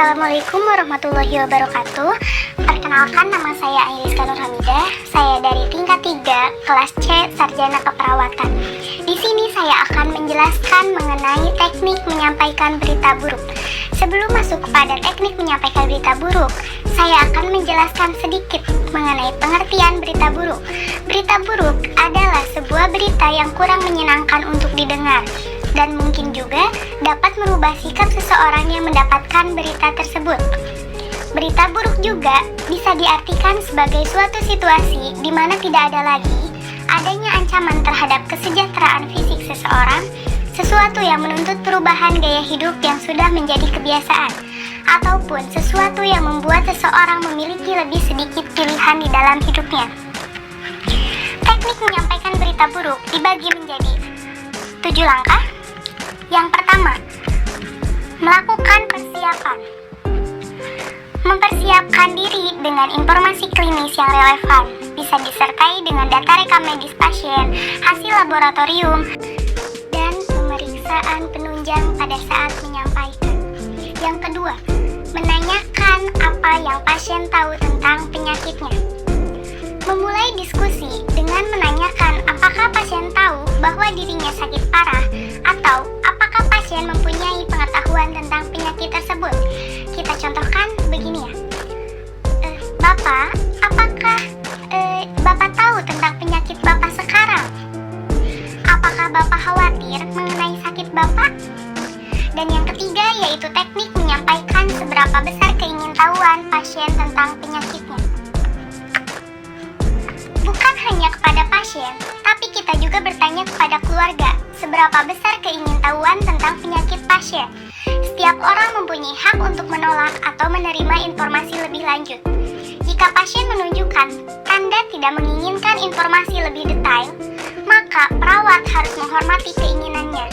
Assalamualaikum warahmatullahi wabarakatuh. Perkenalkan, nama saya Ayriska Nur Hamidah. Saya dari tingkat 3, kelas C, Sarjana Keperawatan. Di sini saya akan menjelaskan mengenai teknik menyampaikan berita buruk. Sebelum masuk kepada teknik menyampaikan berita buruk, saya akan menjelaskan sedikit mengenai pengertian berita buruk. Berita buruk adalah sebuah berita yang kurang menyenangkan untuk didengar, dan mungkin juga dapat merubah sikap seseorang yang mendapatkan berita tersebut. Berita buruk juga bisa diartikan sebagai suatu situasi di mana tidak ada lagi adanya ancaman terhadap kesejahteraan fisik seseorang, sesuatu yang menuntut perubahan gaya hidup yang sudah menjadi kebiasaan, ataupun sesuatu yang membuat seseorang memiliki lebih sedikit pilihan di dalam hidupnya. Teknik menyampaikan berita buruk dibagi menjadi 7 langkah. Yang pertama, melakukan persiapan. Mempersiapkan diri dengan informasi klinis yang relevan, bisa disertai dengan data rekam medis pasien, hasil laboratorium, dan pemeriksaan penunjang pada saat menyampaikan. Yang kedua, menanyakan apa yang pasien tahu tentang penyakitnya. Memulai diskusi dengan menanyakan apakah pasien tahu bahwa dirinya sakit parah, atau apakah pasien mempunyai pengetahuan tentang penyakit tersebut. Kita contohkan begini ya. Bapak, apakah Bapak tahu tentang penyakit Bapak sekarang? Apakah Bapak khawatir mengenai sakit Bapak? Dan yang ketiga yaitu teknik menyampaikan seberapa besar keingintahuan pasien tentang penyakitnya. Bukan hanya kepada pasien, tapi kita juga bertanya kepada keluarga seberapa besar keingintahuan tentang penyakit pasien. Setiap orang mempunyai hak untuk menolak atau menerima informasi lebih lanjut. Jika pasien menunjukkan tanda tidak menginginkan informasi lebih detail, maka perawat harus menghormati keinginannya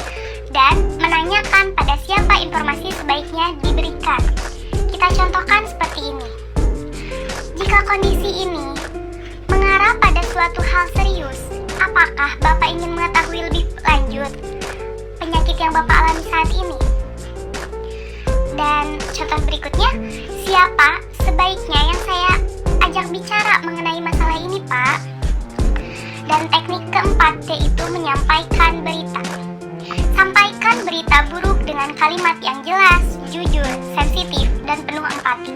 dan menanyakan pada siapa informasi sebaiknya diberikan. Kita contohkan seperti ini. Jika kondisi ini mengarah pada suatu hal serius, apakah Bapak ingin mengetahui lebih lanjut penyakit yang Bapak alami saat ini? Dan contoh berikutnya, siapa sebaiknya yang saya ajak bicara mengenai masalah ini, Pak? Dan teknik keempat yaitu menyampaikan berita. Sampaikan berita buruk dengan kalimat yang jelas, jujur, sensitif, dan penuh empati.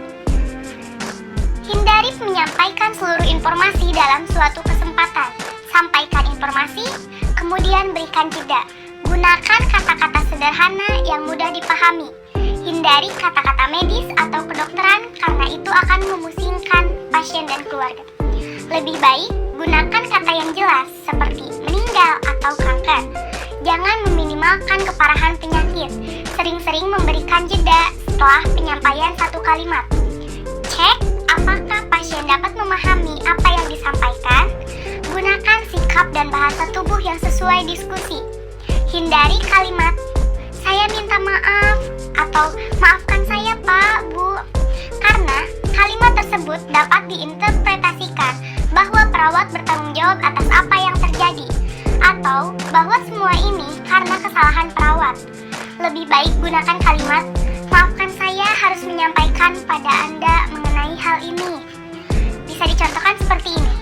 Hindari menyampaikan seluruh informasi dalam suatu kesempatan. Sampaikan informasi, kemudian berikan jeda. Gunakan kata-kata sederhana yang mudah dipahami. Hindari kata-kata medis atau kedokteran karena itu akan memusingkan pasien dan keluarga. Lebih baik gunakan kata yang jelas seperti meninggal atau kanker. Jangan meminimalkan keparahan penyakit. Sering-sering memberikan jeda setelah penyampaian satu kalimat. Cek apakah pasien dapat memahami apa yang disampaikan. Gunakan sikap dan bahasa tubuh yang sesuai diskusi. Hindari kalimat "saya minta maaf" atau "maafkan saya Pak, Bu", karena kalimat tersebut dapat diinterpretasikan bahwa perawat bertanggung jawab atas apa yang terjadi, atau bahwa semua ini karena kesalahan perawat. Lebih baik gunakan kalimat "maafkan saya harus menyampaikan pada Anda mengenai hal ini". Bisa dicontohkan seperti ini.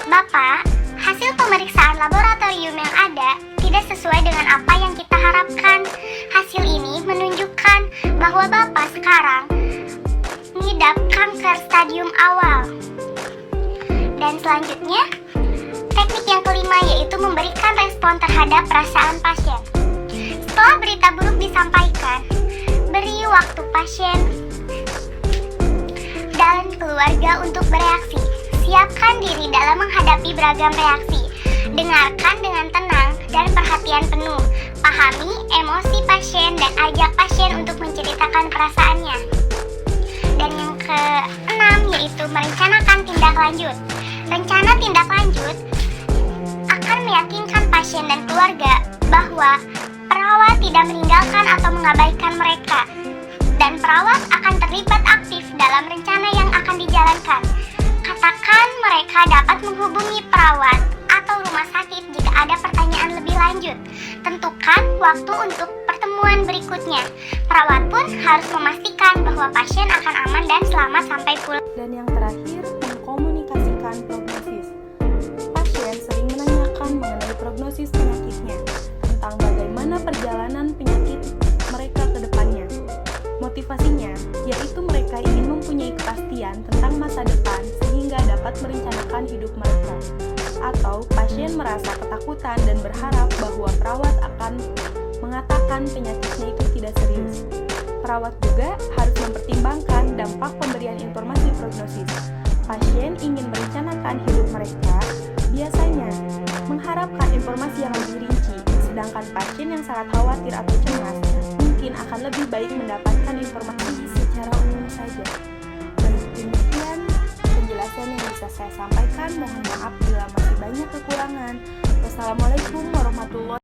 Bapak, hasil pemeriksaan laboratorium yang ada tidak sesuai dengan apa yang kita harapkan. Hasil ini menunjukkan bahwa Bapak sekarang mengidap kanker stadium awal. Dan selanjutnya, teknik yang kelima yaitu memberikan respon terhadap perasaan pasien. Setelah berita buruk disampaikan, beri waktu pasien dan keluarga untuk bereaksi. Siapkan diri dalam menghadapi beragam reaksi. Dengarkan dengan tenang dan perhatian penuh. Pahami emosi pasien dan ajak pasien untuk menceritakan perasaannya. Dan yang keenam yaitu merencanakan tindak lanjut. Rencana tindak lanjut akan meyakinkan pasien dan keluarga bahwa perawat tidak meninggalkan atau mengabaikan mereka, dan perawat akan terlibat aktif dalam rencana yang akan dijalankan. Katakan mereka dapat menghubungi perawat atau rumah sakit jika ada pertanyaan lebih lanjut. Tentukan waktu untuk pertemuan berikutnya. Perawat pun harus memastikan bahwa pasien akan aman dan selamat sampai pulang. Dan yang terakhir, mengkomunikasikan prognosis. Pasien sering menanyakan mengenai prognosis penyakitnya, tentang bagaimana perjalanan penyakit mereka ke depannya. Motivasinya, yaitu mereka ingin mempunyai kepastian tentang masa depan sehingga dapat merencanakan hidup mereka. Atau pasien merasa ketakutan dan berharap bahwa perawat akan mengatakan penyakitnya itu tidak serius. Perawat juga harus mempertimbangkan dampak pemberian informasi prognosis. Pasien ingin merencanakan hidup mereka, biasanya mengharapkan informasi yang lebih rinci, sedangkan pasien yang sangat khawatir atau cemas mungkin akan lebih baik mendapatkan informasi secara umum saja. Baik, demikian penjelasan yang bisa saya sampaikan. Mohon maaf bila masih banyak kekurangan. Wassalamualaikum warahmatullahi wabarakatuh.